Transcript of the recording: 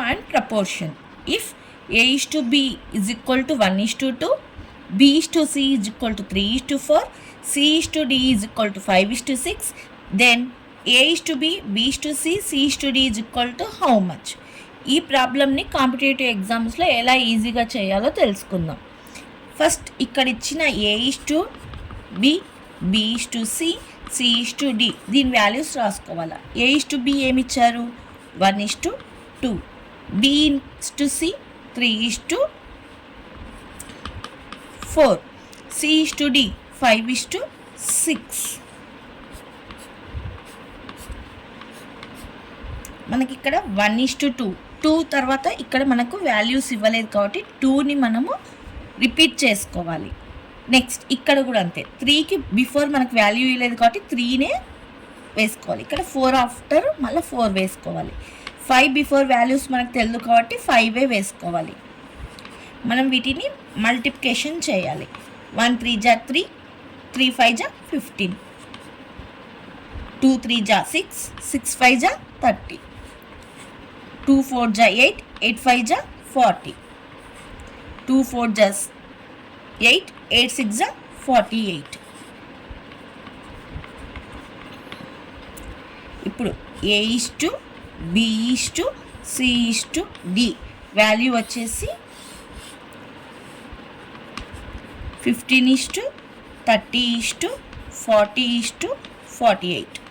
and proportion. If A is to B is equal to 1:2, B is to C is equal to 3:4, C is to D is equal to 5:6, then A is to B, B is to C, C is to D is equal to how much? ఈ ప్రాబ్లమ్ని competitive ఎగ్జామ్స్లో ఎలా ఈజీగా చేయాలో తెలుసుకుందాం. First ఇక్కడ ఇచ్చిన A is to B, B is to C, C is to D దీని values రాసుకోవాలా. A is to B ఏమి ఇచ్చారు? 1:2, B is to C 3:4, C is to D 5:6. మనకి ఇక్కడ 1:2, 2 తర్వాత ఇక్కడ మనకు వాల్యూస్ ఇవ్వలేదు కాబట్టి 2ని మనము రిపీట్ చేసుకోవాలి. నెక్స్ట్ ఇక్కడ కూడా అంతే, 3కి బిఫోర్ మనకు వాల్యూ ఇవ్వలేదు కాబట్టి 3నే వేసుకోవాలి. ఇక్కడ 4 ఆఫ్టర్ మళ్ళీ 4 వేసుకోవాలి. 5 బిఫోర్ వాల్యూస్ మనకు తెలుసు కాబట్టి 5 వేసుకోవాలి. మనం వీటిని మల్టిప్లికేషన్ చేయాలి. 1 3 జా 3, 3 5 జా 15, 2 3 జా 6, 6 5 జా 30, 2 4 జా 8, 8 5 జా 40, 2 4 జా 8, 8 6 జా 48. ఇప్పుడు A is to B is to C is to D value వచ్చేసి 15:30:40:48.